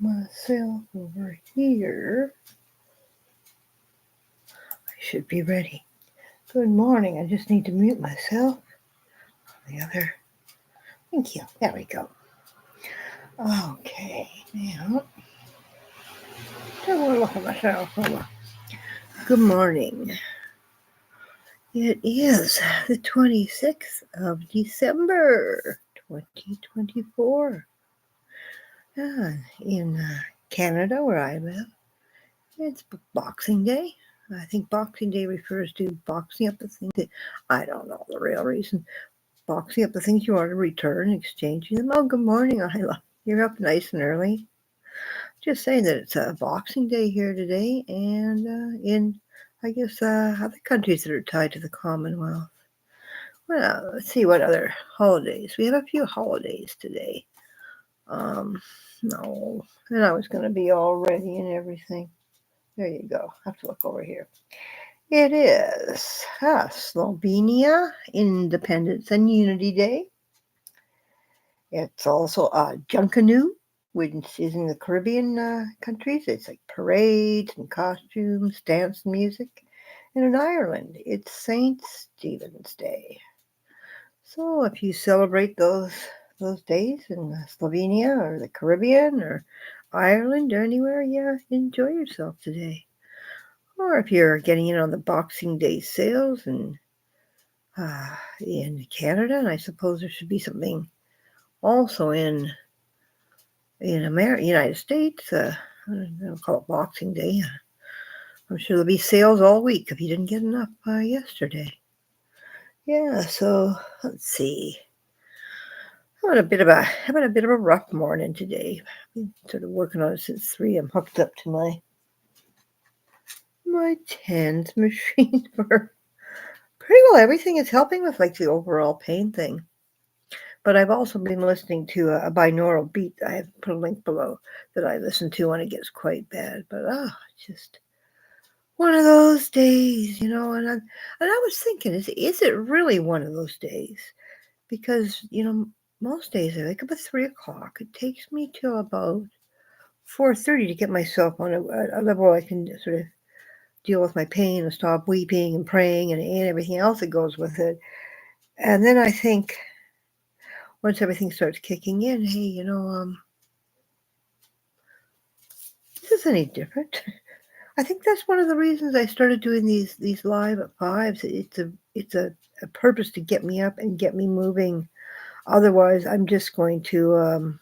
myself over here. I should be ready. Good morning. I just need to mute myself. The other. Thank you. There we go. Okay. Now, take a look at myself. Good morning. It is the 26th of December, 2024. In Canada, where I live, it's Boxing Day. I think Boxing Day refers to boxing up the things that, I don't know the real reason, boxing up the things you want to return, exchanging them. Oh, good morning, Isla. You're up nice and early. Just saying that it's a Boxing Day here today, and in, I guess, other countries that are tied to the Commonwealth. Well, let's see what other holidays. We have a few holidays today. No, and I was going to be all ready and everything. There you go. I have to look over here. It is Slovenia Independence and Unity Day. It's also Junkanoo, which is in the Caribbean countries. It's like parades and costumes, dance and music. And in Ireland, it's St. Stephen's Day. So if you celebrate those days in Slovenia or the Caribbean or Ireland or anywhere, yeah, enjoy yourself today. Or if you're getting in on the Boxing Day sales in Canada, and I suppose there should be something also in United States. They'll call it Boxing Day. I'm sure there'll be sales all week if you didn't get enough yesterday. Yeah, so let's see. Having a bit of a rough morning today. I've been sort of working on it since 3. I'm hooked up to my TENS machine for pretty well everything. It's helping with like the overall pain thing. But I've also been listening to a binaural beat. I have put a link below that I listen to when it gets quite bad. But just one of those days, you know. And I was thinking, is it really one of those days? Because most days I wake up at 3:00. It takes me till about 4:30 to get myself on a level where I can sort of deal with my pain and stop weeping and praying and everything else that goes with it. And then I think, once everything starts kicking in, hey, is this any different? I think that's one of the reasons I started doing these live at 5s. It's a purpose to get me up and get me moving. Otherwise, I'm just going to,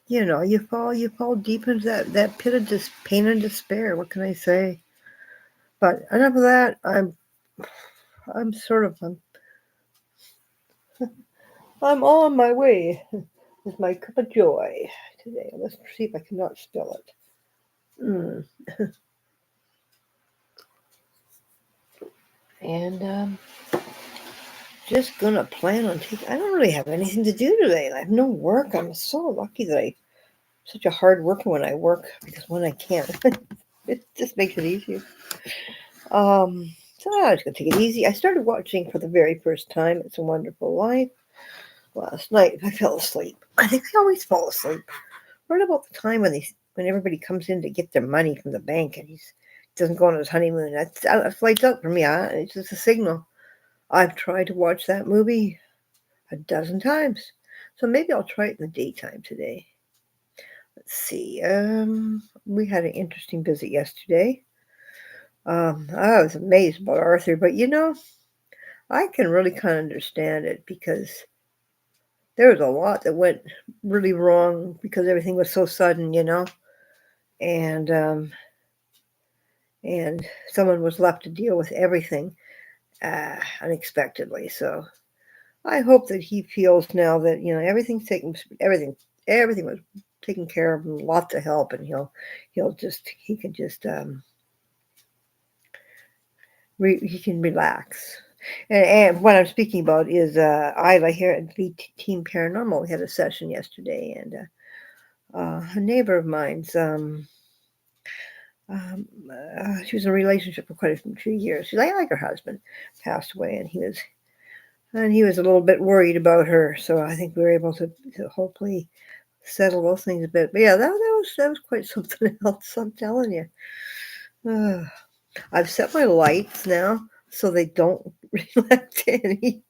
you fall deep into that pit of pain and despair. What can I say? But enough of that. I'm on my way with my cup of joy today. Let's see if I cannot spill it. And just gonna plan on taking. I don't really have anything to do today. I have no work. I'm so lucky that I'm such a hard worker when I work, because when I can't, it just makes it easier. So I was gonna take it easy. I started watching for the very first time It's a Wonderful Life last night. I fell asleep. I think I always fall asleep right about the time when everybody comes in to get their money from the bank and he doesn't go on his honeymoon. That flights out for me. It's just a signal. I've tried to watch that movie a dozen times, so maybe I'll try it in the daytime today. Let's see. We had an interesting visit yesterday. I was amazed about Arthur, but I can really kind of understand it, because there was a lot that went really wrong because everything was so sudden, and someone was left to deal with everything unexpectedly. So I hope that he feels now that everything was taken care of, and lots of help, and he can just he can relax. And what I'm speaking about is Isla here at V Team Paranormal. We had a session yesterday, and a neighbor of mine's she was in a relationship for quite a few years. She's like her husband passed away, and he was a little bit worried about her. So I think we were able to hopefully settle those things a bit. But yeah, that was quite something else. I'm telling you. I've set my lights now so they don't reflect any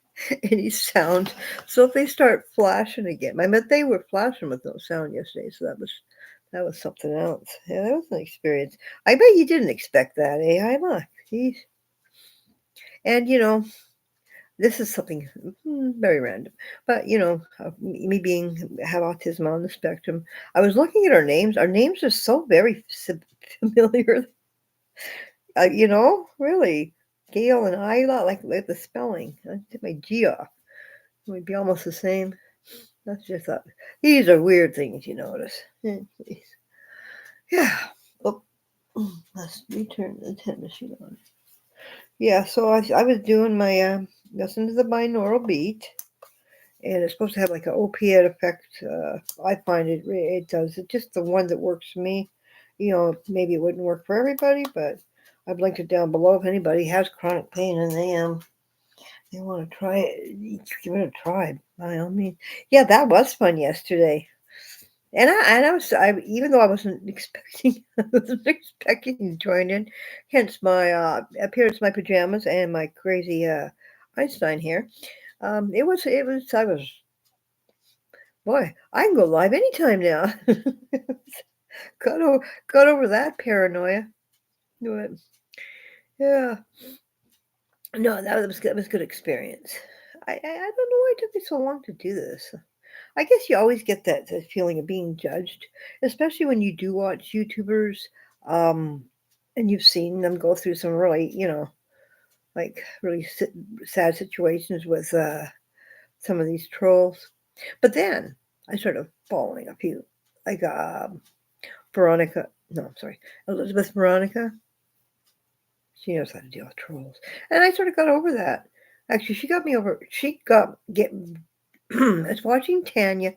sound. So if they start flashing again, I meant they were flashing with no sound yesterday, so that was something else. Yeah, that was an experience. I bet you didn't expect that, eh? I know. Jeez. And this is something very random, but me being have autism on the spectrum, I was looking at our names. Our names are so very familiar. Really, Gail and Isla, like the spelling. I took my G off. It would be almost the same. That's just these are weird things you notice. Yeah. Oh, let's return the tent machine on. Yeah, so I was doing my listen to the binaural beat, and it's supposed to have like an opiate effect. I find it does. It's just the one that works for me. Maybe it wouldn't work for everybody, but I've linked it down below if anybody has chronic pain and they want to try it. Give it a try by all means. Yeah, that was fun yesterday. And I even though I wasn't expecting I wasn't expecting to join in, hence my appearance, my pajamas, and my crazy Einstein here. It was I was boy, I can go live anytime now. Got over that paranoia. But, yeah. No, that was good. It was a good experience. I don't know why it took me so long to do this. I guess you always get that feeling of being judged, especially when you do watch YouTubers, um, and you've seen them go through some really, like really sad situations with some of these trolls. But then I started following a few, like Veronica. No, I'm sorry, Elizabeth Veronica. She knows how to deal with trolls, and I sort of got over that. Actually, she got me over. She got get. I was watching Tanya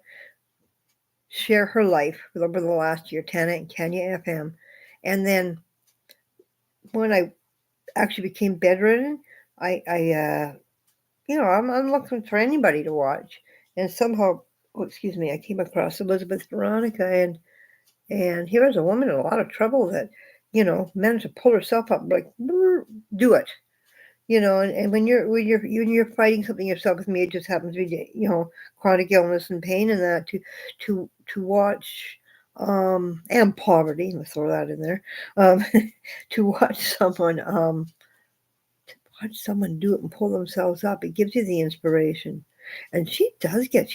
share her life over the last year, Tanya FM, and then when I actually became bedridden, I'm looking for anybody to watch, and somehow, excuse me, I came across Elizabeth Veronica, and here was a woman in a lot of trouble that, managed to pull herself up, like, do it. And when you're fighting something yourself, with me, it just happens to be, chronic illness and pain, and that to watch, and poverty. Let's throw that in there. Um, to watch someone do it and pull themselves up, it gives you the inspiration. And she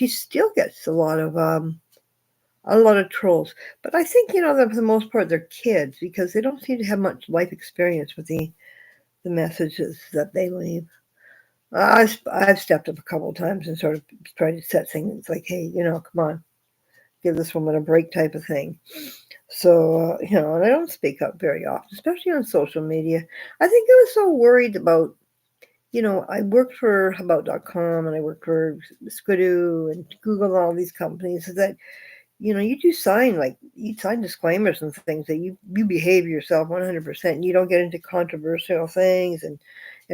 still gets a lot of trolls, but I think that for the most part they're kids because they don't seem to have much life experience with the messages that they leave. I've stepped up a couple of times and sort of tried to set things like, hey, come on, give this woman a break type of thing. So, and I don't speak up very often, especially on social media. I think I was so worried about, I worked for About.com and I worked for Skidoo and Google and all these companies that, you sign disclaimers and things that you behave yourself 100% and you don't get into controversial things and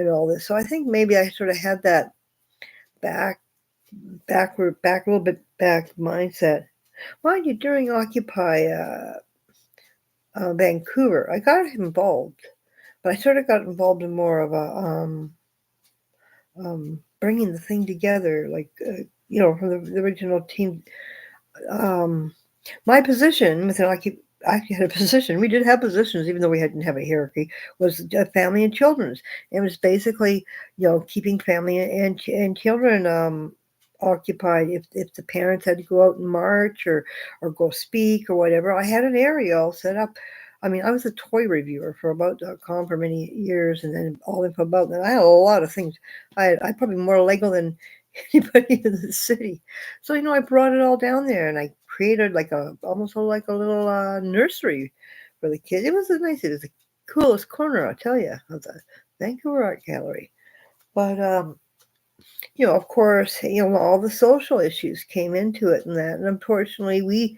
all this. So I think maybe I sort of had that back a little bit back mindset. Mind you, during Occupy Vancouver, I got involved, but I sort of got involved in more of a bringing the thing together, like from the original team. My position within I actually had a position. We did have positions, even though we didn't have a hierarchy. Was family and children's. It was basically, keeping family and children occupied. If the parents had to go out and march or go speak or whatever, I had an area all set up. I mean, I was a toy reviewer for About.com for many years, and then all info about that. I had a lot of things. I probably more Lego than anybody in the city. So, I brought it all down there and I created almost like a little nursery for the kids. It was the coolest corner, I'll tell you, of the Vancouver Art Gallery. But, of course, all the social issues came into it and that. And unfortunately,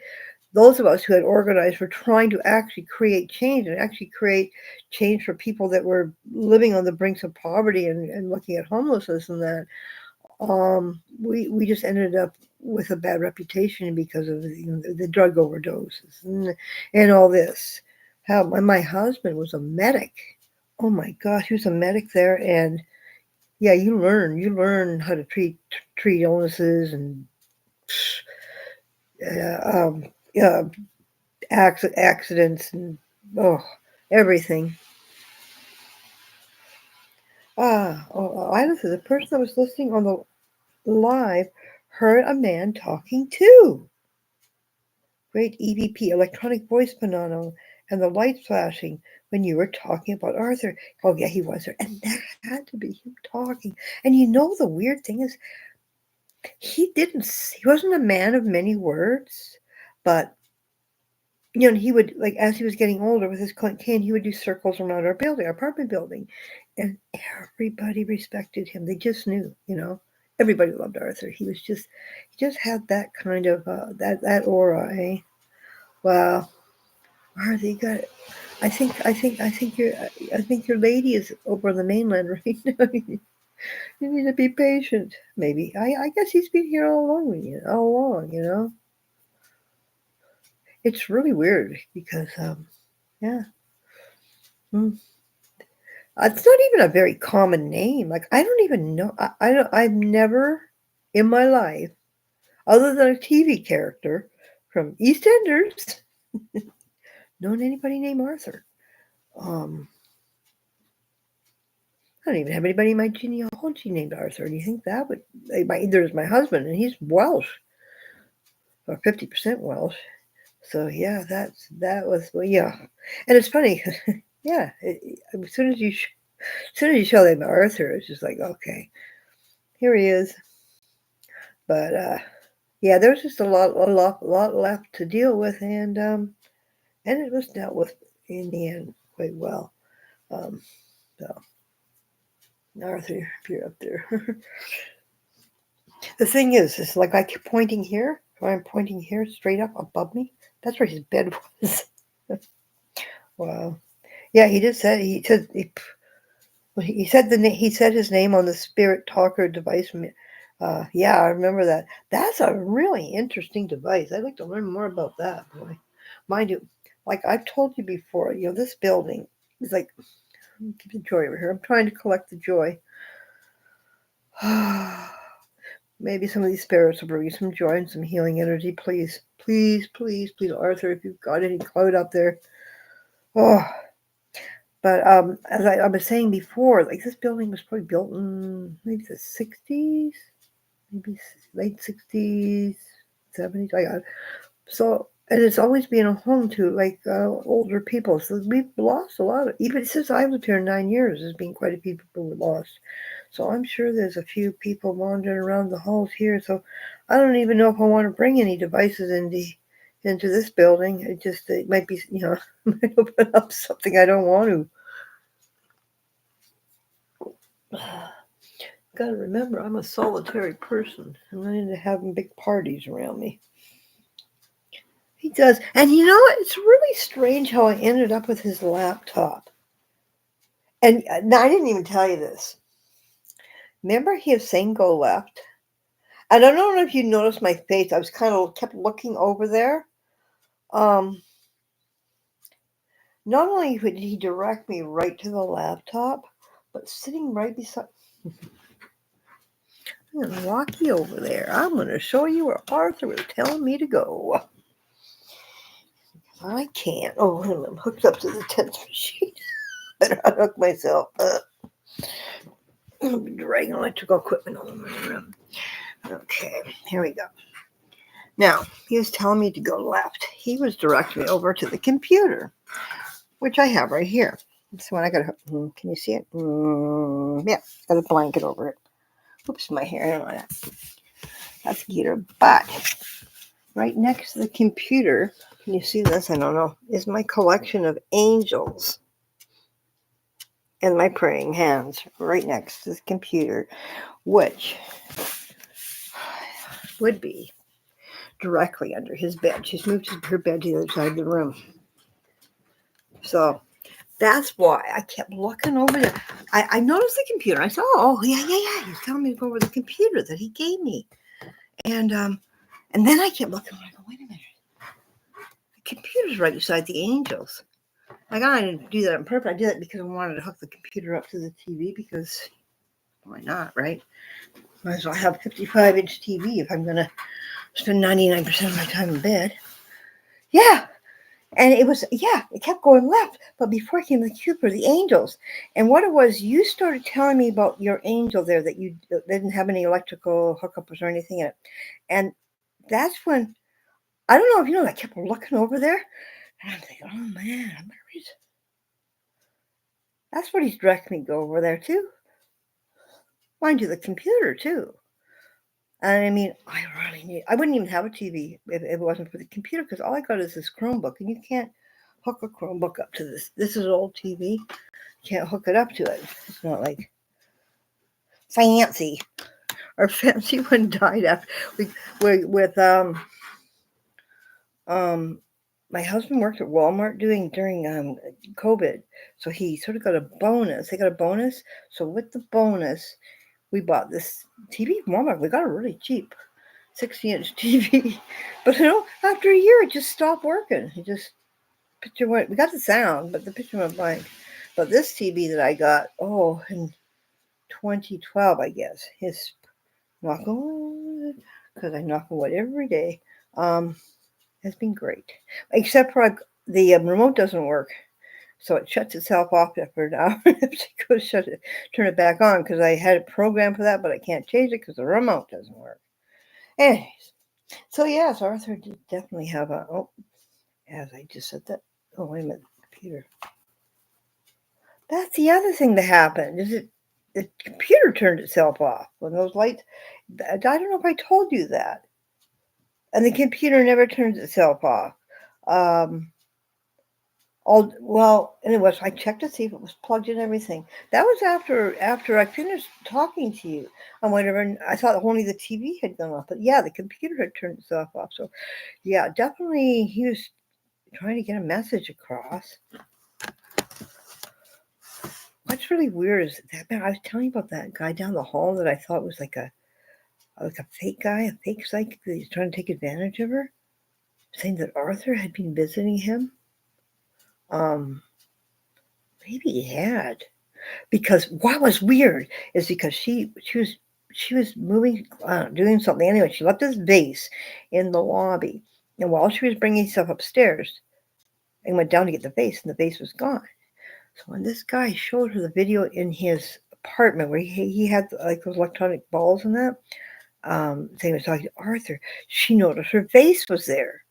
those of us who had organized were trying to actually create change and actually create change for people that were living on the brinks of poverty and looking at homelessness and that. We just ended up with a bad reputation because of the drug overdoses and all this. How my husband was a medic. Oh my gosh, he was a medic there, and yeah, you learn how to treat illnesses and uh, um, uh, accidents and oh everything. I listened. The person that was listening on the live heard a man talking too. Great EVP, electronic voice phenomenon, and the lights flashing when you were talking about Arthur. Oh, yeah, he was there. And that had to be him talking. And the weird thing is, he wasn't a man of many words, but, he would, like, as he was getting older with his cane, he would do circles around our apartment building. And everybody respected him. They just knew. Everybody loved Arthur. He just had that kind of, that aura, eh? Wow. Arthur, you got it. I think your lady is over on the mainland right now. You need to be patient. Maybe. I guess he's been here all along. It's really weird because yeah. It's not even a very common name. Like I don't even know. I've never in my life, other than a TV character from EastEnders, known anybody named Arthur. I don't even have anybody in my genealogy named Arthur. Do you think that would? There's my husband, and he's Welsh, or 50% Welsh. So yeah, that was well, yeah. And it's funny, yeah. As soon as you show them Arthur, it's just like okay, here he is. But yeah, there was just a lot left to deal with, and it was dealt with in the end quite well. So Arthur, if you're up there. The thing is, it's like I keep pointing here. So I'm pointing here straight up above me. That's where his bed was. Wow. Yeah, he just said he said he said his name on the Spirit Talker device. Yeah, I remember that. That's a really interesting device. I'd like to learn more about that, boy. Mind you, like I've told you before, this building is like keep the joy over here. I'm trying to collect the joy. Maybe some of these spirits will bring you some joy and some healing energy. Please, please, please, please, Arthur, if you've got any cloud up there. Oh, but as I was saying before, like this building was probably built in maybe the 60s, maybe late 60s, 70s. So, and it's always been a home to like older people. So we've lost a lot of, even since I lived here 9 years, there's been quite a few people lost. So I'm sure there's a few people wandering around the halls here. So I don't even know if I want to bring any devices into this building. It might be, might open up something I don't want to. Got to remember, I'm a solitary person, and I need to have big parties around me. He does. And it's really strange how I ended up with his laptop. And now I didn't even tell you this. Remember he was saying go left? And I don't know if you noticed my face. I was kept looking over there. Not only did he direct me right to the laptop, but sitting right beside... I'm going to walk you over there. I'm going to show you where Arthur was telling me to go. I can't. Oh, I'm hooked up to the tense machine. Better unhook myself. I'll be dragging electrical equipment all over the room. Okay, here we go. Now, he was telling me to go left. He was directing me over to the computer, which I have right here. This one I got to, can you see it? Yeah, got a blanket over it. Oops, my hair, I don't want that. That's a heater. But right next to the computer, can you see this? I don't know, is my collection of angels and my praying hands right next to the computer, which would be directly under his bed. She's moved her bed to the other side of the room. So that's why I kept looking over there. I noticed the computer. I said, oh, yeah. He's telling me to go over the computer that he gave me. And And then I kept looking, and I go, wait a minute. The computer's right beside the angels. Like, I didn't do that on purpose. I did it because I wanted to hook the computer up to the TV because why not, right? Might as well have a 55-inch TV if I'm going to spend 99% of my time in bed. Yeah. And it kept going left. But before it came the Cooper, the angels. And what it was, you started telling me about your angel there that you didn't have any electrical hookups or anything in it. And that's when, I don't know if you know, I kept looking over there. And I'm thinking, oh man, that's what he's directing me to go over there too. Mind you, the computer too. And I mean, I wouldn't even have a TV if it wasn't for the computer because all I got is this Chromebook and you can't hook a Chromebook up to this. This is an old TV. You can't hook it up to it. It's not like fancy. Our fancy one died after with my husband worked at Walmart during COVID, so he sort of got a bonus. They got a bonus, so with the bonus, we bought this TV from Walmart. We got it really cheap, 60-inch TV. But after a year, it just stopped working. It just picture went. We got the sound, but the picture went blank. But this TV that I got, in 2012, I guess, his knock on wood, because I knock on wood every day. Has been great, except for the remote doesn't work, so it shuts itself off after an hour. I have to go turn it back on because I had a program for that, but I can't change it because the remote doesn't work. Anyways, so yes, Arthur did definitely have as I just said that. Oh wait a minute, computer. That's the other thing that happened. The computer turned itself off when those lights. I don't know if I told you that. And the computer never turns itself off. Anyways, I checked to see if it was plugged in and everything. That was after I finished talking to you on whatever, and I thought only the TV had gone off. But yeah, the computer had turned itself off. So yeah, definitely he was trying to get a message across. What's really weird is that I was telling you about that guy down the hall that I thought was like a fake guy, a fake psychic that he's trying to take advantage of her, saying that Arthur had been visiting him. Maybe he had, because what was weird is because she was moving, doing something. Anyway, she left this vase in the lobby, and while she was bringing stuff upstairs, and went down to get the vase, and the vase was gone. So when this guy showed her the video in his apartment where he had like those electronic balls and that, saying he was talking to Arthur, she noticed her vase was there.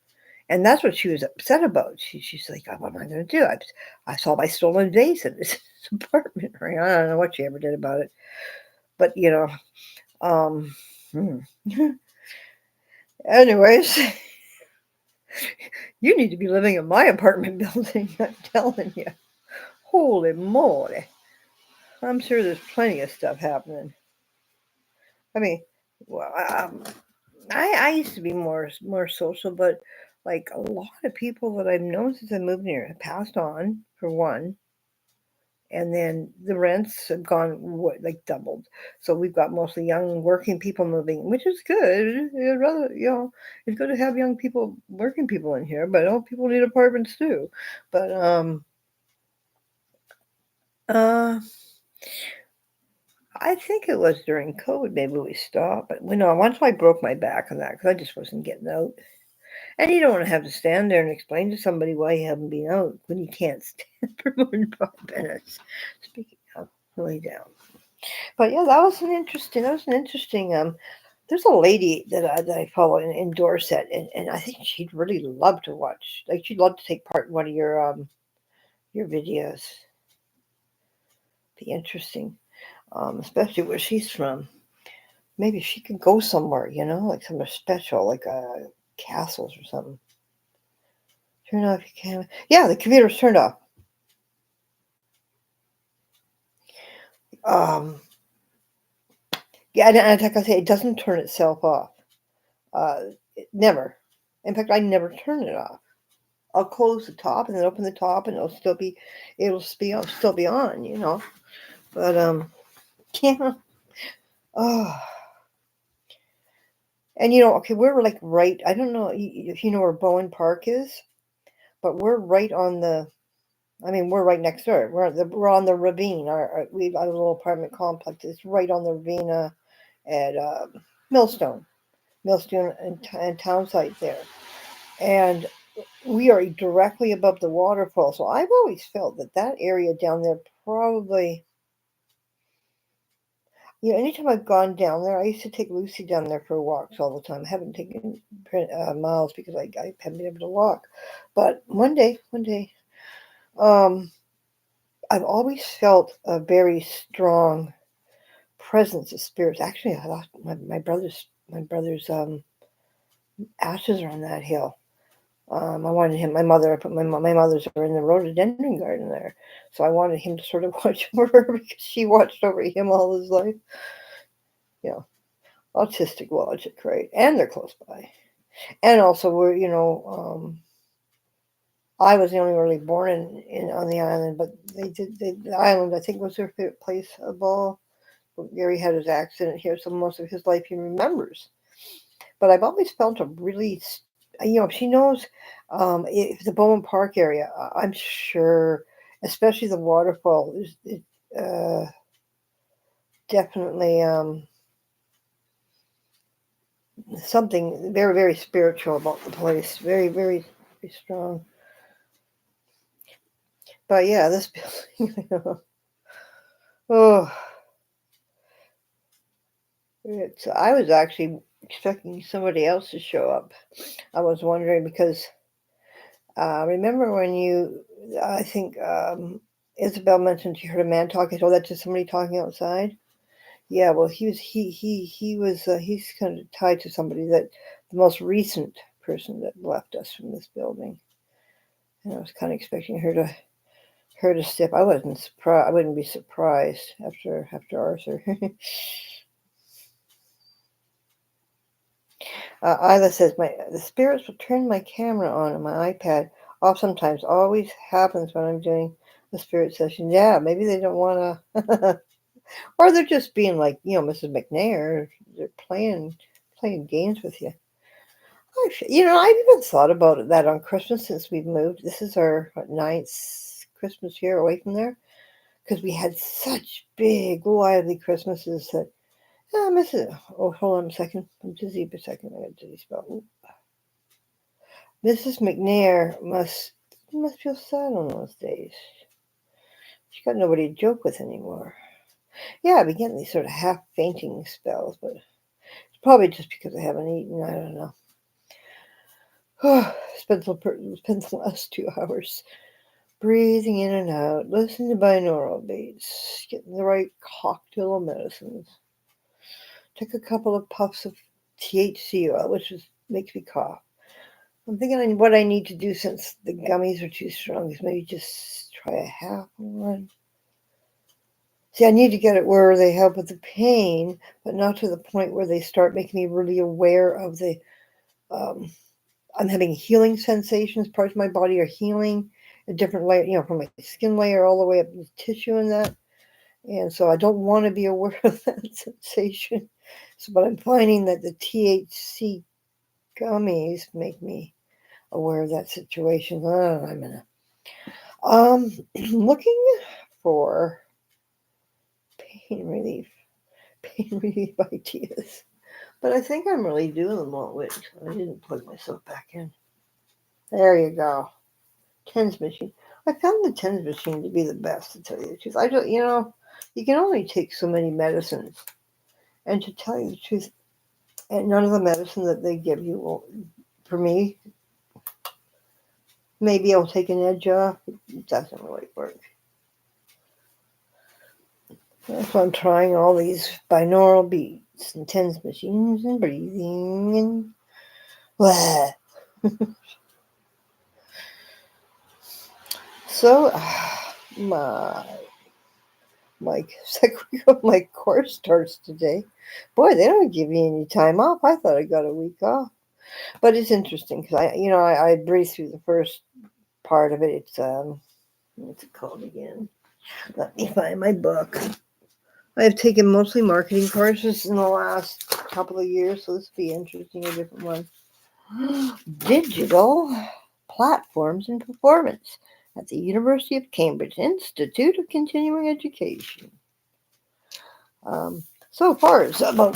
And that's what she was upset about. She's like, what am I going to do? I saw my stolen vase in this apartment. Right? I don't know what she ever did about it. But, anyways, you need to be living in my apartment building, I'm telling you. Holy moly. I'm sure there's plenty of stuff happening. I mean, well, I used to be more social, but like a lot of people that I've known since I moved here have passed on, for one, and then the rents have gone like doubled. So we've got mostly young working people moving, which is good. I'd rather, it's good to have young people, working people in here, but people need apartments too. But I think it was during COVID maybe we stopped, but once I broke my back on that because I just wasn't getting out. And you don't want to have to stand there and explain to somebody why you haven't been out when you can't stand for more than 5 minutes. Speaking of, lay down. But yeah, that was an interesting. There's a lady that I follow in Dorset, and I think she'd really love to watch. Like she'd love to take part in one of your videos. Be interesting, especially where she's from. Maybe she could go somewhere, like somewhere special, like castles or something. Turn off your camera. Yeah, the computer's turned off. Yeah, and like I say, it doesn't turn itself off. Never. In fact, I never turn it off. I'll close the top and then open the top, and it'll still be on. But yeah. Oh. And okay, we're like right. I don't know if you know where Bowen Park is, but we're right on the. I mean, we're right next door. We're on the ravine. We have a little apartment complex. It's right on the ravine at Millstone, and Town Site there, and we are directly above the waterfall. So I've always felt that area down there probably. Anytime I've gone down there, I used to take Lucy down there for walks all the time. I haven't taken Miles because I haven't been able to walk. But one day, um, I've always felt a very strong presence of spirits. Actually, I lost my brother's ashes are on that hill. I wanted him. I put my mother's are in the rhododendron garden there, so I wanted him to sort of watch over her because she watched over him all his life. Yeah, autistic logic, right? And they're close by, and also I was the only really born in on the island, but the island I think was their favorite place of all. Gary had his accident here, so most of his life he remembers. But I've always felt a really, she knows if the Bowen Park area, I'm sure, especially the waterfall, is definitely something very, very spiritual about the place. Very, very, very strong. But yeah, this building, oh, I was actually expecting somebody else to show up. I was wondering because remember when I think Isabel mentioned she heard a man talking. So that's just somebody talking outside. Yeah, well, he's kind of tied to somebody that the most recent person that left us from this building, and I was kind of expecting her to step. I wasn't surprised. I wouldn't be surprised after Arthur. Isla says the spirits will turn my camera on my iPad off sometimes. Always happens when I'm doing a spirit session. Yeah, maybe they don't want to, or they're just being like Mrs. McNair. They're playing games with you. I've even thought about that on Christmas since we've moved. This is our ninth Christmas here away from there because we had such big, lively Christmases that. Oh, hold on a second. I'm dizzy for a second. I got a dizzy spell. Mrs. McNair must feel sad on those days. She got nobody to joke with anymore. Yeah, I've been getting these sort of half fainting spells, but it's probably just because I haven't eaten. I don't know. Spent the last 2 hours breathing in and out, listening to binaural beats, getting the right cocktail of medicines. Took a couple of puffs of THC oil, which makes me cough. I'm thinking what I need to do since the gummies are too strong is maybe just try a half one. See, I need to get it where they help with the pain, but not to the point where they start making me really aware of the. I'm having healing sensations. Parts of my body are healing a different layer, from my skin layer all the way up to the tissue and that. And so I don't want to be aware of that sensation. So, but I'm finding that the THC gummies make me aware of that situation. I'm in looking for pain relief ideas. But I think I'm really doing them all. Wait, I didn't plug myself back in. There you go. TENS machine. I found the TENS machine to be the best, to tell you the truth. I don't, you can only take so many medicines. And to tell you the truth, and none of the medicine that they give you will, for me, maybe I'll take an edge off. It doesn't really work. So I'm trying all these binaural beats and TENS machines and breathing and blah. So my course starts today. Boy, they don't give you any time off. I thought I got a week off, but it's interesting because I breathed through the first part of it. It's what's it called again? Let me find my book. I've taken mostly marketing courses in the last couple of years, so this will be interesting, a different one. Digital platforms and performance at the University of Cambridge Institute of Continuing Education. So far, it's about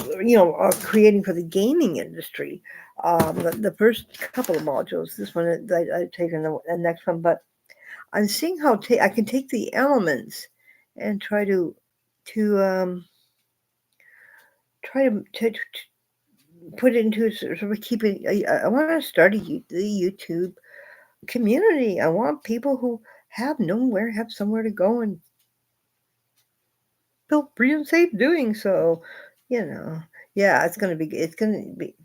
creating for the gaming industry. The first couple of modules, this one I've taken the next one, but I'm seeing how I can take the elements and try to put it into sort of keeping. I want to start the YouTube community. I want people who have somewhere to go and feel free and safe doing so. Yeah, it's gonna be.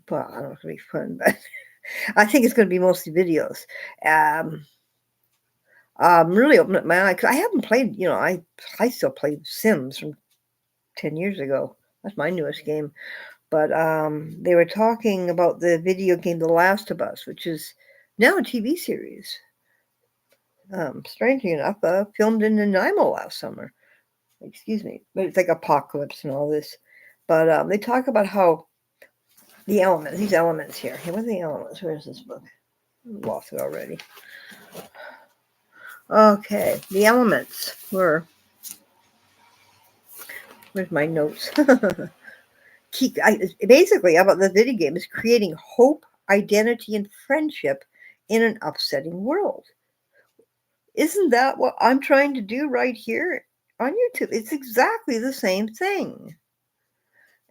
Well, I don't know if it'll be fun, but I think it's gonna be mostly videos. Really opened up my eye because I haven't played. I still play Sims from 10 years ago. That's my newest game. But they were talking about the video game The Last of Us, which is now a TV series. Strangely enough, filmed in Nanaimo last summer. Excuse me, but it's like apocalypse and all this. But they talk about how these elements here. Hey, what are the elements? Where is this book? I lost it already. Okay, the elements were. Where's my notes? Basically, about the video game is creating hope, identity, and friendship in an upsetting world. Isn't that what I'm trying to do right here on YouTube? It's exactly the same thing.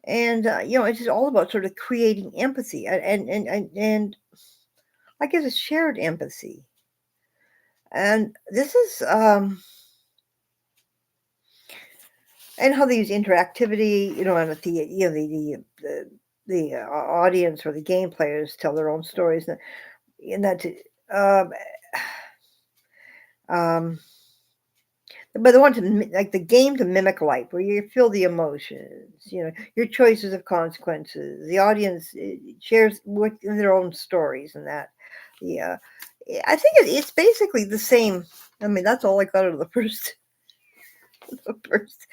And it's just all about sort of creating empathy and I guess it's shared empathy. And this is and how they use interactivity, and the audience or the game players tell their own stories, and that um, um, but they want to like the game to mimic life, where you feel the emotions, your choices of consequences. The audience shares with their own stories, and that, yeah, I think it's basically the same. I mean, that's all I got out of the first. The first,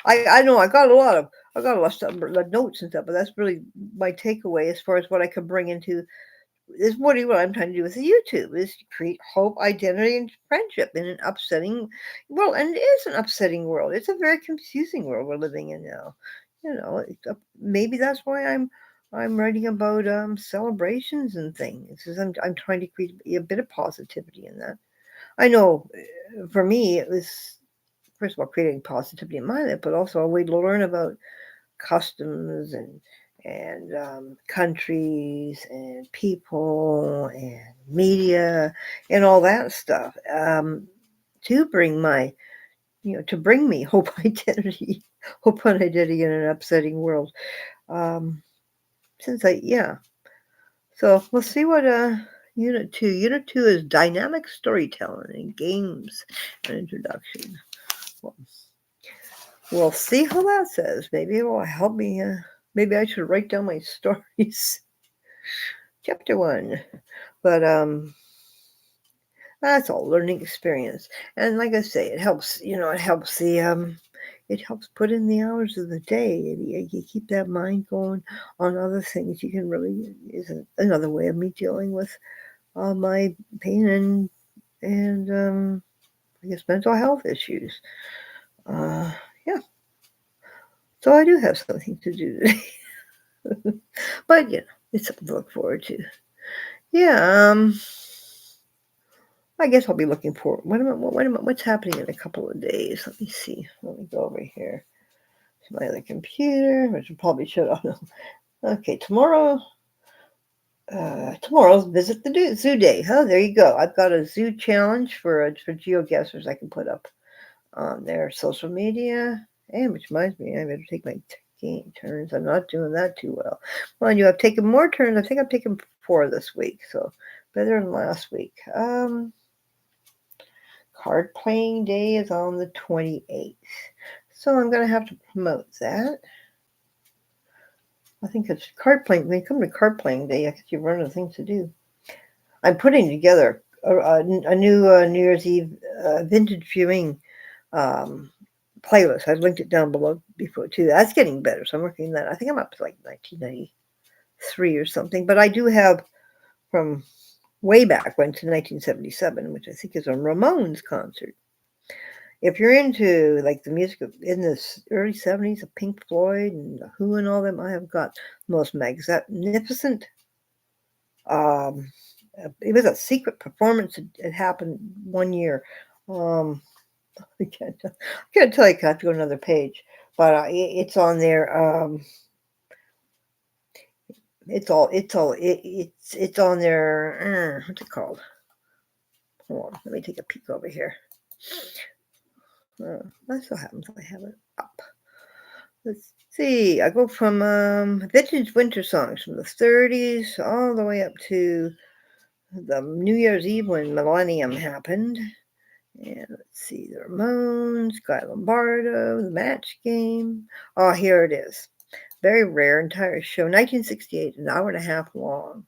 I know I got a lot of stuff, notes and stuff, but that's really my takeaway as far as what I could bring into is what I'm trying to do with the YouTube is to create hope, identity, and friendship in an upsetting world. And it is an upsetting world. It's a very confusing world we're living in now. Maybe that's why I'm writing about celebrations and things. Is I'm trying to create a bit of positivity in that. I know for me it was first of all creating positivity in my life, but also a way to learn about customs and countries and people and media and all that stuff to bring me hope and identity in an upsetting world. Since so we'll see what Unit 2. Unit 2 is dynamic storytelling and games and introduction. We'll see how that says. Maybe it will help me. Maybe I should write down my stories. Chapter 1. But that's all learning experience. And like I say, it helps. It helps put in the hours of the day. You keep that mind going on other things. You can really is another way of me dealing with my pain and I guess mental health issues. Yeah. So I do have something to do today. But it's something to look forward to. Yeah, I guess I'll be looking forward. What's happening in a couple of days? Let me see. Let me go over here to my other computer, which will probably shut off. Okay, tomorrow's visit the zoo day. Oh, there you go. I've got a zoo challenge for geoguessers I can put up on their social media. And which reminds me, I better take my turns. I'm not doing that too well. Mind you, I've taken more turns. I think I've taken 4 this week, so better than last week. Card playing day is on the 28th, so I'm going to have to promote that. I think it's card playing. When you come to card playing day, I guess you run out of things to do. I'm putting together a new New Year's Eve vintage viewing playlist. I linked it down below before too. That's getting better. So I'm working on that. I think I'm up to like 1993 or something. But I do have from way back when to 1977, which I think is a Ramones concert. If you're into like the music in the early 70s of Pink Floyd and the Who and all them, I have got the most magnificent. Um, it was a secret performance. It happened one year. Um, I can't tell you. 'Cause I have to go to another page, but it's on there. It's on there. What's it called? Hold on, let me take a peek over here. That's what happens. I have it up. Let's see. I go from vintage winter songs from the 30s all the way up to the New Year's Eve when Millennium happened. And let's see, the Ramones, Guy Lombardo, the Match Game. Oh, here it is. Very rare, entire show, 1968, an hour and a half long.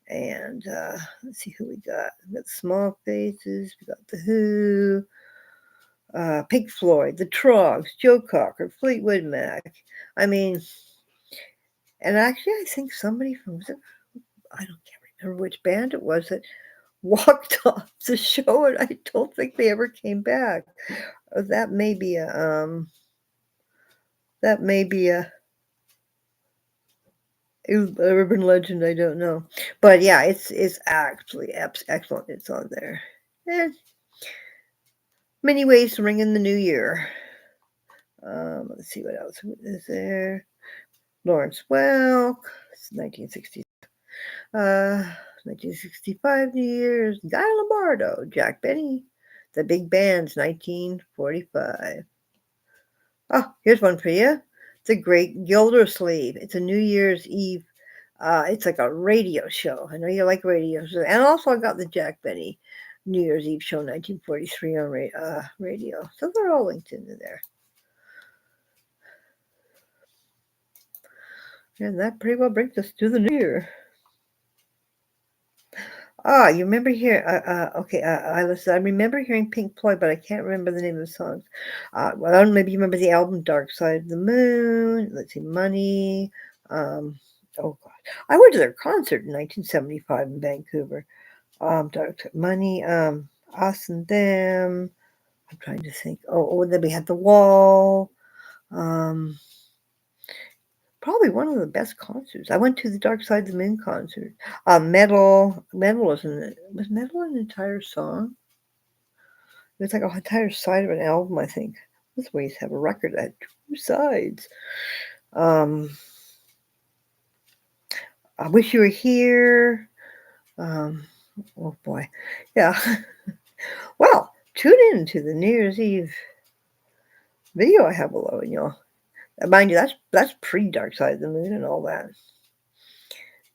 And let's see who we got. We got Small Faces, we got The Who, Pink Floyd, The Trogs, Joe Cocker, Fleetwood Mac. I mean, and actually, I think somebody from, I can't remember which band it was that walked off the show, and I don't think they ever came back. That may be a urban legend. I don't know, but yeah, it's actually excellent. It's on there. And many ways to ring in the new year. Let's see what else is there. Lawrence Welk, 1960. 1965 New Year's. Guy Lombardo, Jack Benny, The Big Band's 1945. Oh, here's one for you. The Great Gildersleeve. It's a New Year's Eve. It's like a radio show. I know you like radio shows. And also I got the Jack Benny New Year's Eve show, 1943 on radio. So they're all linked into there. And that pretty well brings us to the new year. You remember here? Okay. I remember hearing Pink Floyd, but I can't remember the name of the songs. Well, I don't know, maybe you remember the album Dark Side of the Moon. Let's see, Money. Oh God, I went to their concert in 1975 in Vancouver. Dark Money. Us and Them. I'm trying to think. Then we had The Wall. Probably one of the best concerts. I went to the Dark Side of the Moon concert. Metal was Metal an entire song? It was like an entire side of an album, I think. This way, you have a record that had two sides. I Wish You Were Here. Oh boy, yeah. Well, tune in to the New Year's Eve video I have below, and mind you, that's pre-Dark Side of the Moon and all that.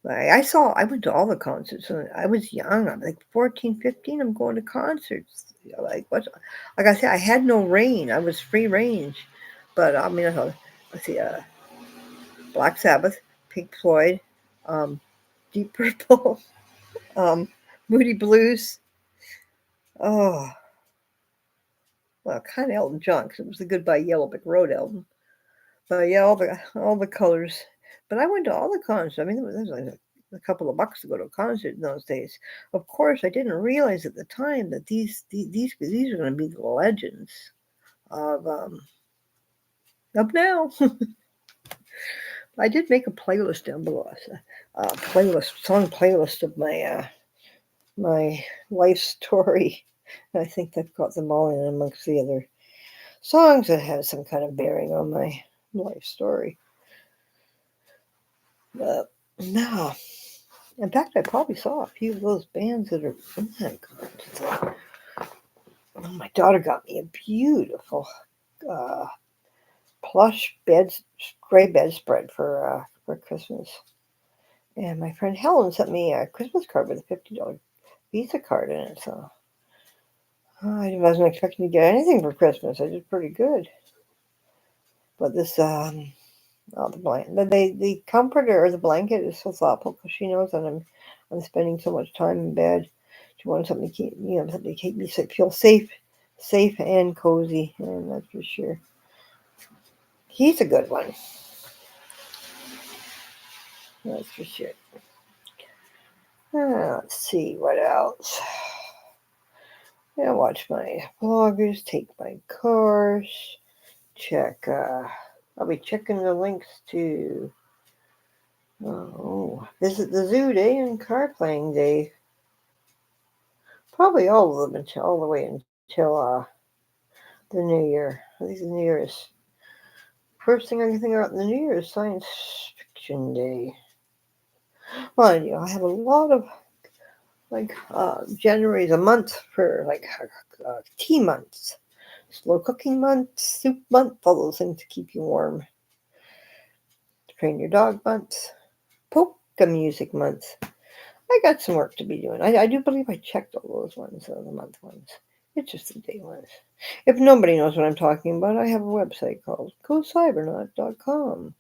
I went to all the concerts and I was young. I'm like 14, 15. I'm going to concerts. Like what? Like I said, I had no reign. I was free range. But I mean, let's see, Black Sabbath, Pink Floyd, Deep Purple, Moody Blues. Oh, well, kind of Elton John because it was the Goodbye Yellow Brick Road album. But yeah, all the colors. But I went to all the concerts. I mean, there was like a couple of bucks to go to a concert in those days. Of course, I didn't realize at the time that these are going to be the legends of now. I did make a playlist down below, song playlist of my life story. I think I've got them all in amongst the other songs that have some kind of bearing on my life story. No. In fact, I probably saw a few of those bands that are in that concert. My daughter got me a beautiful plush gray bedspread for Christmas. And my friend Helen sent me a Christmas card with a $50 Visa card in it. So I wasn't expecting to get anything for Christmas. I did pretty good. But this the comforter or the blanket is so thoughtful because she knows that I'm spending so much time in bed. She wanted something to keep something to keep me feel safe safe and cozy, and that's for sure. He's a good one. That's for sure. Let's see what else. Yeah, watch my bloggers, take my course, check. I'll be checking the links to visit the zoo day and card playing day. Probably all of them until all the way until the new year. I think the new year is first thing I can think about. The new year is science fiction day. Well, I have a lot of January is a month for tea months, slow cooking month, soup month, all those things to keep you warm. Train your dog month, polka music month. I got some work to be doing. I do believe I checked all those ones, the month ones. It's just the day ones. If nobody knows what I'm talking about, I have a website called gocybernaut.com.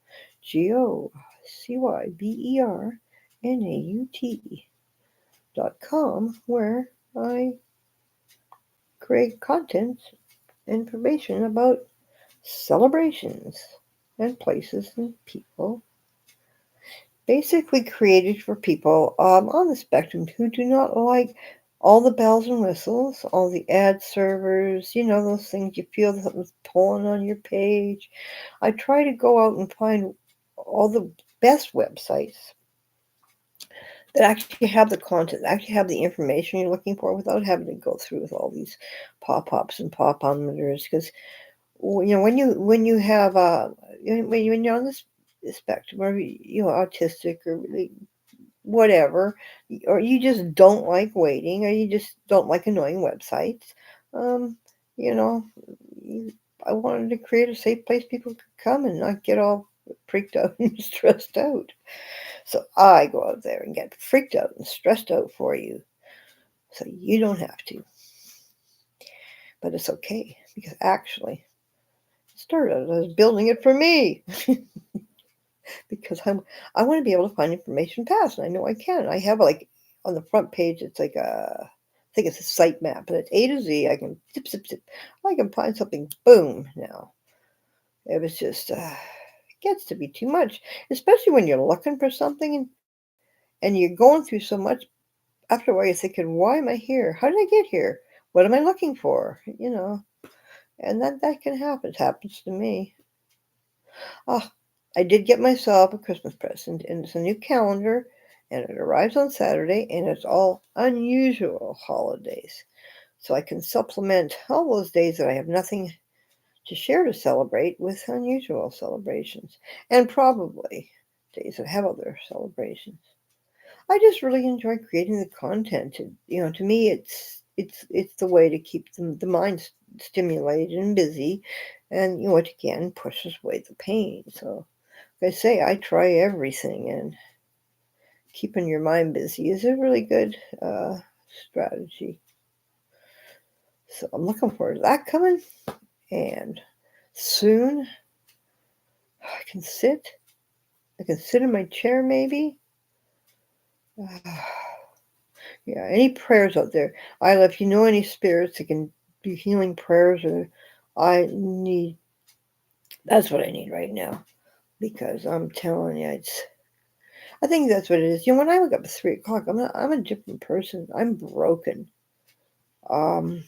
GOCYBERNAUT.com, where I create content, information about celebrations and places and people. Basically created for people on the spectrum who do not like all the bells and whistles, all the ad servers, those things you feel something's pulling on your page. I try to go out and find all the best websites that actually have the content, actually have the information you're looking for without having to go through with all these pop-ups and pop-on-meters. Because when you have when you're on this spectrum, or autistic or really whatever, or you just don't like waiting, or you just don't like annoying websites, you know, I wanted to create a safe place people could come and not get all freaked out and stressed out. So I go out there and get freaked out and stressed out for you, so you don't have to. But it's okay, because actually, it started as building it for me. Because I want to be able to find information fast, and I know I can. I have on the front page, it's I think it's a site map, but it's A to Z. I can zip, zip, zip. I can find something, boom, now. It was just, it gets to be too much, especially when you're looking for something and you're going through so much. After a while, you're thinking, why am I here? How did I get here? What am I looking for? And that can happen. It happens to me. Ah, I did get myself a Christmas present, and it's a new calendar, and it arrives on Saturday, and it's all unusual holidays. So I can supplement all those days that I have nothing to share to celebrate with unusual celebrations, and probably days that have other celebrations. I just really enjoy creating the content. To me, it's the way to keep the mind stimulated and busy, and it again pushes away the pain. So like I say, I try everything, and keeping your mind busy is a really good strategy. So I'm looking forward to that coming, and soon I can sit. I can sit in my chair, maybe. Yeah, any prayers out there? If you know any spirits that can do healing prayers, or I need, that's what I need right now, because I'm telling you, I think that's what it is. When I wake up at 3 o'clock, I'm a different person. I'm broken. Um,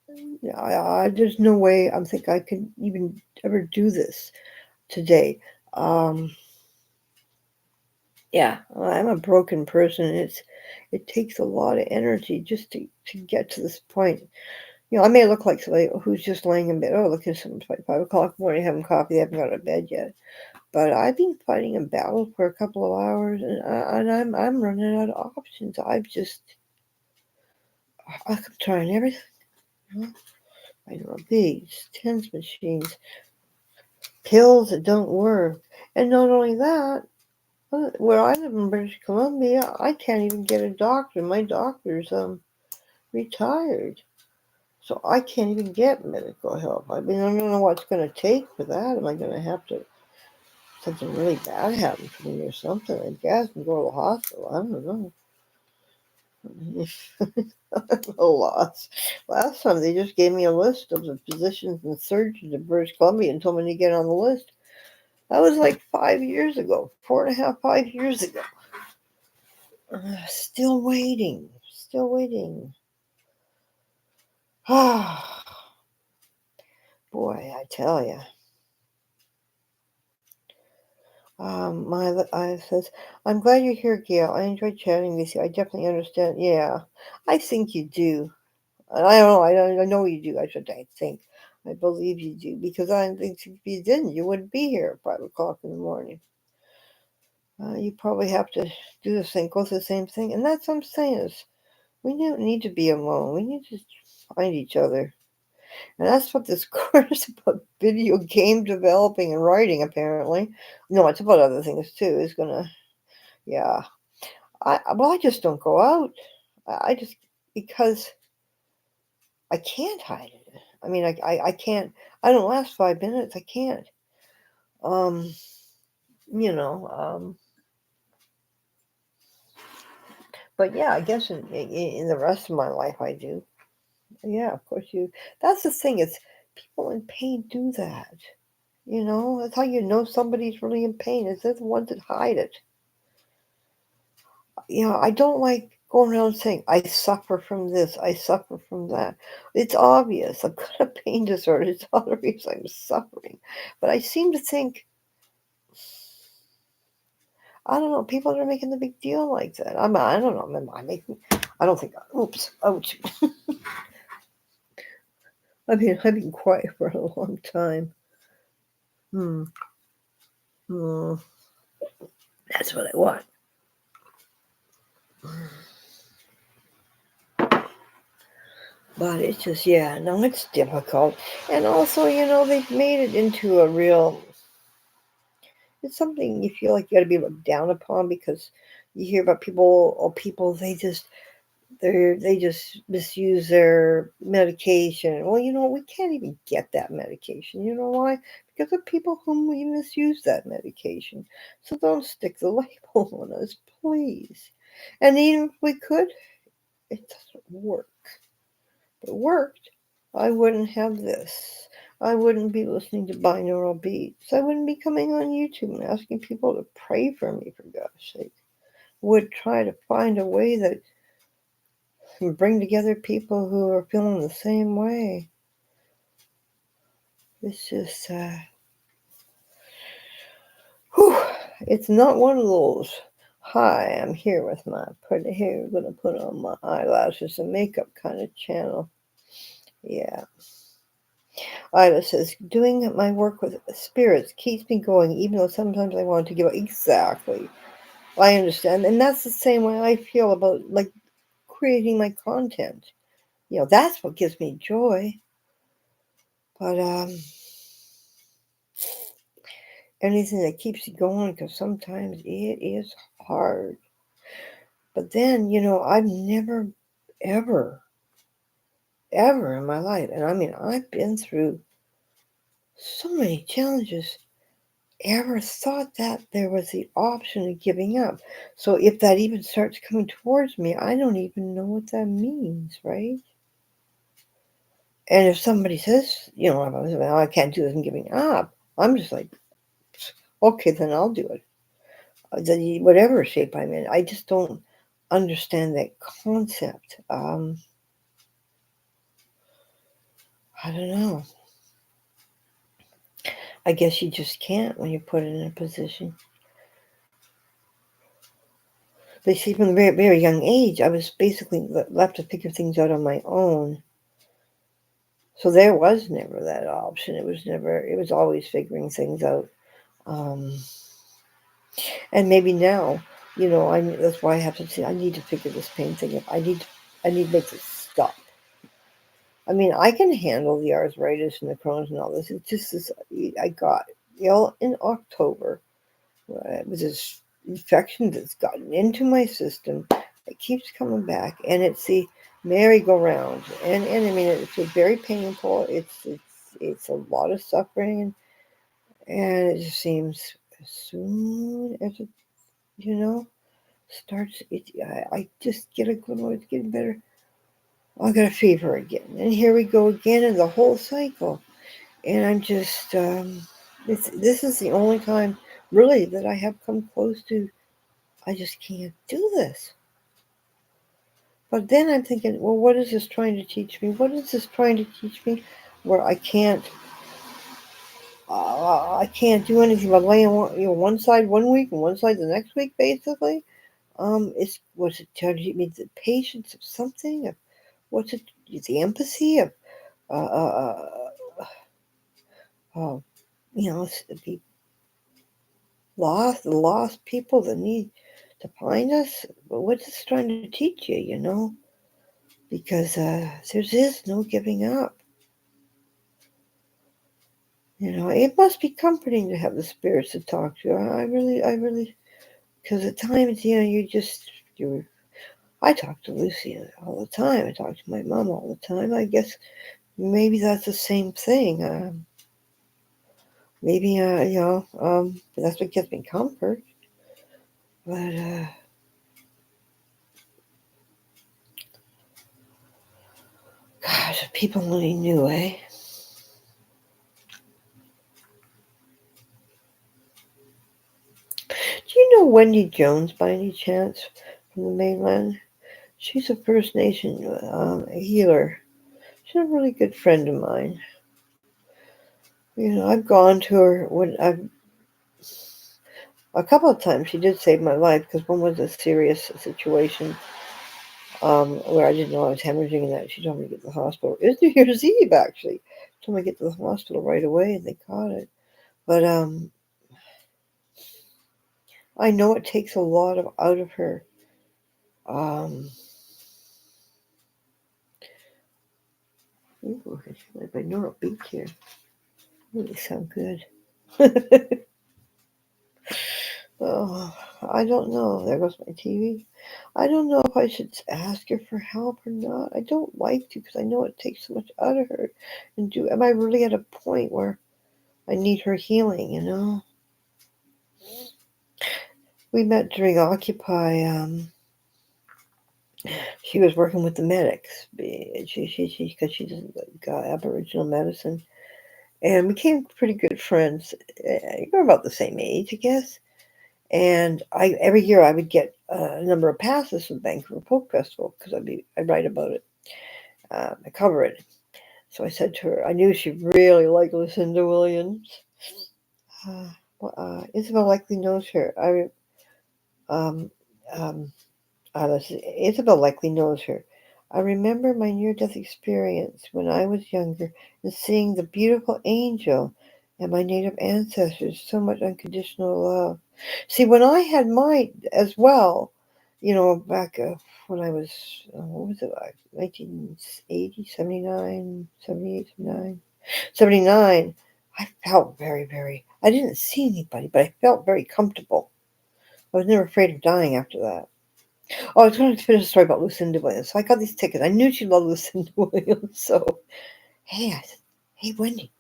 there's no way I think I could even ever do this today. Yeah, I'm a broken person, and it takes a lot of energy just to get to this point. I may look like somebody who's just laying in bed. Oh, look, it's 5 o'clock in the morning, having coffee, they haven't got out of bed yet. But I've been fighting a battle for a couple of hours, and I'm running out of options. I'm trying everything. I know beads, TENS machines, pills that don't work, and not only that. Where I live in British Columbia, I can't even get a doctor. My doctor's retired. So I can't even get medical help. I mean, I don't know what it's going to take for that. Am I going to have something really bad happen to me or something, I guess, and go to the hospital? I don't know. A loss. Last time they just gave me a list of the physicians and surgeons in British Columbia and told me to get on the list. That was like 5 years ago, 4.5, 5 years ago. Still waiting. Still waiting. Ah, boy, I tell you. I says, I'm glad you're here, Gail. I enjoyed chatting with you. I definitely understand. Yeah, I think you do. I don't know. I know you do. I think. I believe you do because I think if you didn't, you wouldn't be here at 5 o'clock in the morning. You probably have to do the same, go through the same thing, and that's what I'm saying is we don't need to be alone. We need to find each other, and that's what this course about video game developing and writing apparently. No, it's about other things too. Is gonna, yeah. I just don't go out. I just because I can't hide it. I mean, I can't. I don't last 5 minutes. I can't. Um, you know. But yeah, I guess in the rest of my life I do. Yeah, of course you. That's the thing. It's people in pain do that. That's how you know somebody's really in pain. Is they're the ones that hide it. I don't like going around saying I suffer from this, I suffer from that. It's obvious. I've got a pain disorder. It's obvious I'm suffering. But I seem to think I don't know. People are making the big deal like that. I don't know. Am I making? I don't think. Oops. Ouch. I've been quiet for a long time. Hmm. Hmm. That's what I want. But it's just, yeah, no, it's difficult. And also, they've made it into a real, it's something you feel like you got to be looked down upon because you hear about people, they just misuse their medication. Well, we can't even get that medication. You know why? Because of people whom we misuse that medication. So don't stick the label on us, please. And even if we could, it doesn't work. If it worked, I wouldn't have this. I wouldn't be listening to binaural beats. I wouldn't be coming on YouTube and asking people to pray for me, for God's sake. Would try to find a way that can bring together people who are feeling the same way. It's just, whew, it's not one of those. Hi, I'm here with my gonna put on my eyelashes and makeup kind of channel. Yeah. Ida says, doing my work with spirits keeps me going, even though sometimes I want to give up. Exactly. I understand. And that's the same way I feel about like creating my content. That's what gives me joy. But anything that keeps you going, because sometimes it is hard. But then, I've never, ever, ever in my life, and I mean, I've been through so many challenges, ever thought that there was the option of giving up. So if that even starts coming towards me, I don't even know what that means, right? And if somebody says, well, I can't do this, I'm giving up, I'm just like, okay, then I'll do it. Whatever shape I'm in. I just don't understand that concept. I don't know. I guess you just can't when you're put in a position. But see, from a very, very young age, I was basically left to figure things out on my own. So there was never that option. It was always figuring things out. Um, and maybe now, that's why I have to say, I need to figure this pain thing out. I need to make this stop. I mean, I can handle the arthritis and the Crohn's and all this. It's just this, I got ill in October. It was this infection that's gotten into my system. It keeps coming back, and it's the merry-go-round. And I mean, it's very painful. It's a lot of suffering, and it just seems as soon as it, starts. I just get a good one. It's getting better. I got a fever again, and here we go again, and the whole cycle. And I'm just, this is the only time really that I have come close to. I just can't do this. But then I'm thinking, well, what is this trying to teach me? What is this trying to teach me? Where I can't do anything but laying one side one week and one side the next week, basically. Was it trying to teach me the patience of something? What's it? The empathy of, uh, uh, uh, be lost people that need to find us. But what's this trying to teach you? Because there is no giving up. It must be comforting to have the spirits to talk to. I really, because at times, I talk to Lucy all the time. I talk to my mom all the time. I guess maybe that's the same thing. Maybe, that's what gives me comfort. But, gosh, if people only knew, eh? Do you know Wendy Jones by any chance from the mainland? She's a First Nation healer. She's a really good friend of mine. I've gone to her a couple of times. She did save my life because one was a serious situation where I didn't know I was hemorrhaging and that she told me to get to the hospital. It was New Year's Eve, actually. She told me to get to the hospital right away and they caught it. But I know it takes a lot out of her. Ooh, I feel like my binaural beat here. Really sound good. Oh, I don't know. There goes my TV. I don't know if I should ask her for help or not. I don't like to because I know it takes so much out of her. Am I really at a point where I need her healing? We met during Occupy. She was working with the medics. Because she does Aboriginal medicine. And we became pretty good friends. We're about the same age, I guess. And every year I would get a number of passes for the Vancouver Folk Festival because I write about it. I cover it. So I said to her, I knew she really liked Lucinda Williams. Isabel likely knows her. Isabel likely knows her. I remember my near-death experience when I was younger and seeing the beautiful angel and my native ancestors, so much unconditional love. See, when I had mine as well, back when I was, what was it, like 1980, 79, 78, 79, 79, I felt very, very, I didn't see anybody, but I felt very comfortable. I was never afraid of dying after that. Oh, I was going to finish a story about Lucinda Williams. So I got these tickets. I knew she loved Lucinda Williams. So, hey, I said, hey, Wendy.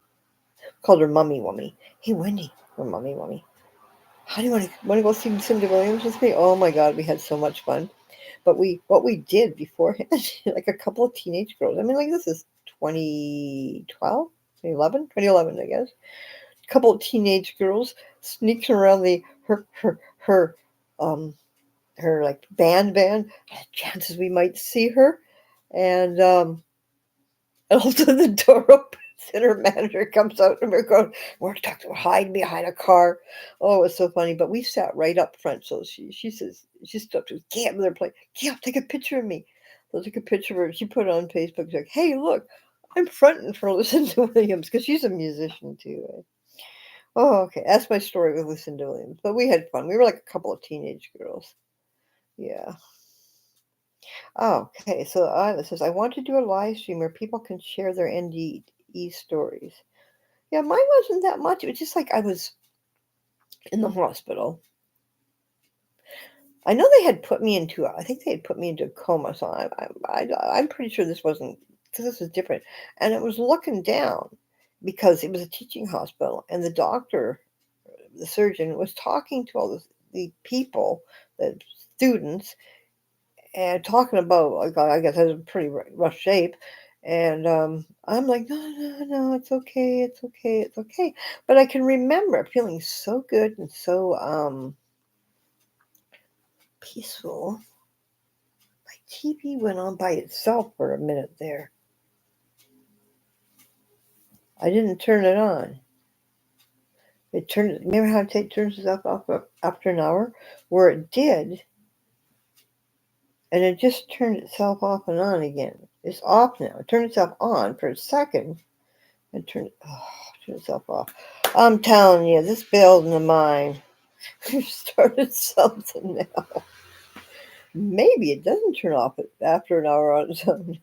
Called her Mummy Wummy. Hey, Wendy. Or Mummy Wummy. How do you want to go see Lucinda Williams with me? Oh, my God. We had so much fun. But what we did beforehand, like a couple of teenage girls. I mean, like this is 2012, 2011, I guess. A couple of teenage girls sneaking around um, her like band, chances we might see her. And all of a sudden the door opens and her manager comes out and we're talking, hiding behind a car. Oh, it was so funny. But we sat right up front. So she says, she stopped to Gail, they're playing, Gail, take a picture of me. So I took a picture of her. She put it on Facebook. She's like, hey, look, I'm fronting for Lucinda Williams because she's a musician too. Right? Oh, okay. That's my story with Lucinda Williams. But we had fun. We were like a couple of teenage girls. Yeah. Oh, okay, so Isla says, I want to do a live stream where people can share their NDE stories. Yeah, mine wasn't that much. It was just like I was in the hospital. I know they had put me I think they had put me into a coma, so I'm pretty sure this wasn't, because this was different. And it was looking down because it was a teaching hospital, and the doctor, the surgeon, was talking to all the people that students and talking about, like, I guess I was in pretty rough shape. And I'm like, no, no, no, it's okay, it's okay, it's okay. But I can remember feeling so good and so peaceful. My TV went on by itself for a minute there. I didn't turn it on. It turned. Remember how it turns itself off after an hour? Where it did, and it just turned itself off and on again. It's off now. It turned itself on for a second and turned itself off. I'm telling you, this building of mine started something now. Maybe it doesn't turn off after an hour on its own.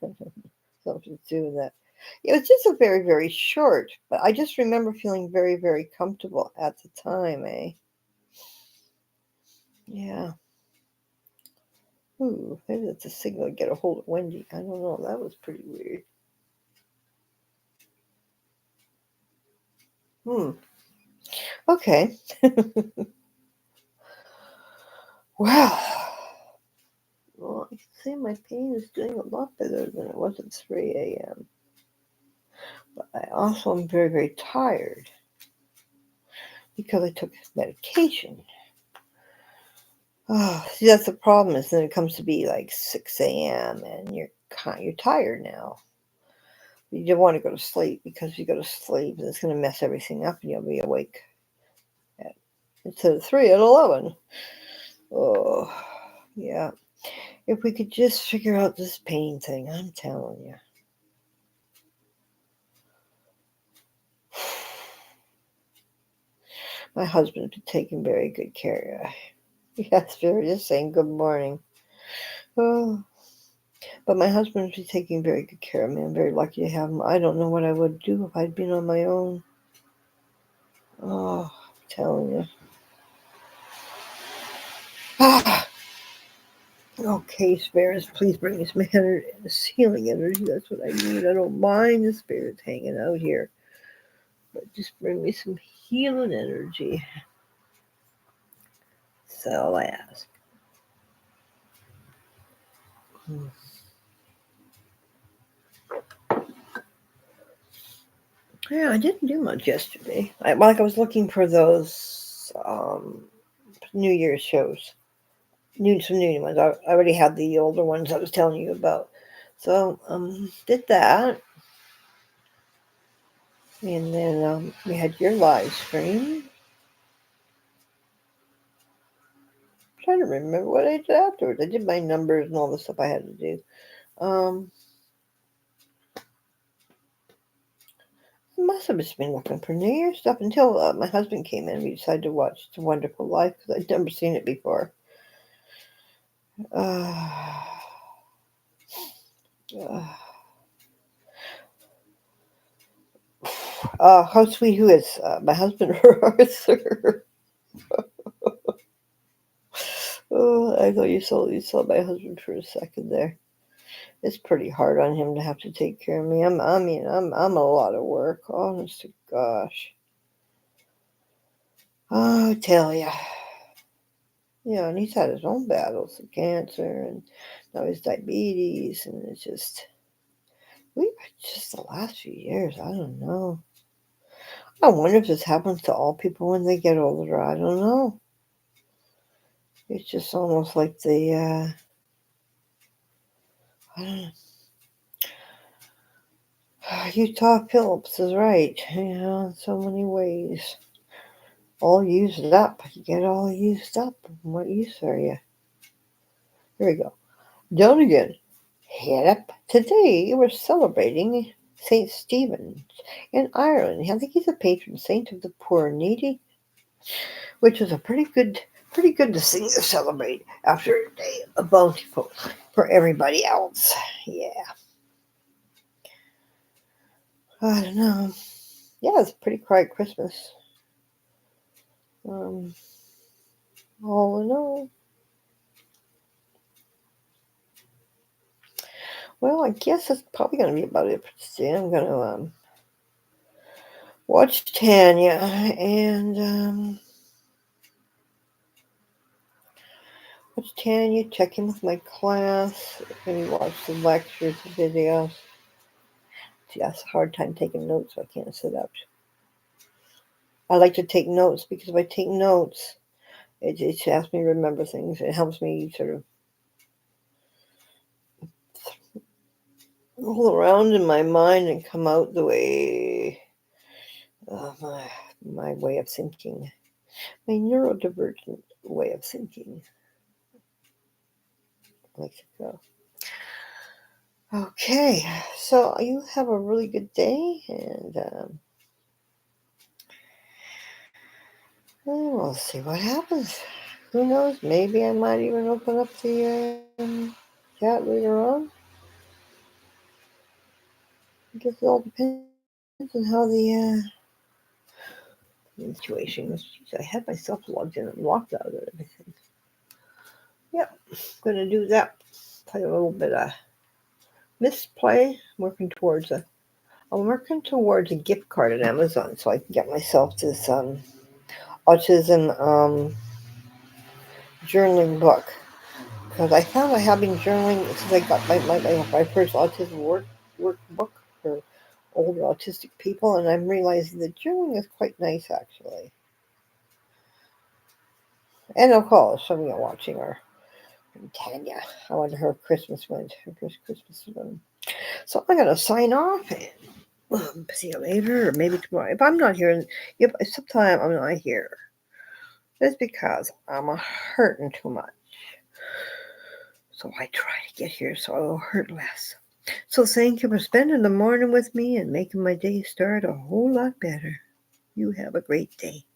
Something's doing that. It was just a very, very short, but I just remember feeling very, very comfortable at the time, eh? Yeah. Ooh, maybe that's a signal to get a hold of Wendy. I don't know. That was pretty weird. Okay. Well, I can see my pain is doing a lot better than it was at 3 a.m. But I also am very, very tired because I took medication. Oh, see, that's the problem. Is then it comes to be like 6 a.m. and you're tired now. You don't want to go to sleep because if you go to sleep, it's going to mess everything up, and you'll be awake instead of 3 at 11. Oh, yeah. If we could just figure out this pain thing, I'm telling you. My husband's been taking very good care of you. Yes, very just saying good morning. Oh, but my husband's been taking very good care of me. I'm very lucky to have him. I don't know what I would do if I'd been on my own. Oh, I'm telling you. Ah. Okay, spirits, please bring us this healing energy. That's what I need. I don't mind the spirits hanging out here, but just bring me some healing energy. That's all I ask. Yeah, I didn't do much yesterday. I was looking for those New Year's shows, some new ones. I already had the older ones I was telling you about, so did that, and then we had your live stream. I'm trying to remember what I did afterwards. I did my numbers and all the stuff I had to do. I must have just been looking for New Year's stuff until my husband came in and we decided to watch The Wonderful Life because I'd never seen it before. Uh, how sweet who is my husband Arthur? Oh, I thought you saw my husband for a second there. It's pretty hard on him to have to take care of me. I'm a lot of work. Honest to gosh. Oh, I tell ya. Yeah, and he's had his own battles of cancer and now his diabetes, and it's just the last few years. I don't know. I wonder if this happens to all people when they get older. I don't know. It's just almost like I don't know. Utah Phillips is right. In so many ways. All used up. You get all used up. What use are you? Here we go. Down again. Head up. Today we're celebrating St. Stephen in Ireland. I think he's a patron saint of the poor and needy, which is a pretty good to sing to celebrate after a day of bountiful for everybody else. Yeah. I don't know. Yeah, it's a pretty quiet Christmas. Um, all in all. Well, I guess that's probably going to be about it for today. I'm going to watch Tanya and watch Tanya, check in with my class, maybe watch the lectures, the videos. See, that's a hard time taking notes, so I can't sit up. I like to take notes because if I take notes, it helps me remember things. It helps me sort of roll around in my mind and come out the way my way of thinking, my neurodivergent way of thinking likes to go. Okay, so you have a really good day, and we'll see what happens. Who knows? Maybe I might even open up the chat later on. I guess it all depends on how the situation was. Jeez, I had myself logged in and locked out of everything. Yep, gonna do that. Play a little bit of misplay. I'm working towards a gift card at Amazon so I can get myself this autism journaling book, because I found I have been journaling since I got my first autism workbook for older autistic people, and I'm realizing that journaling is quite nice actually. And of course, I'm watching her, Tanya. I wonder her Christmas went. Her first Christmas went. So I'm gonna sign off and see you later, or maybe tomorrow. If I'm not here, if sometime I'm not here, it's because I'm hurting too much. So I try to get here so I'll hurt less. So thank you for spending the morning with me and making my day start a whole lot better. You have a great day.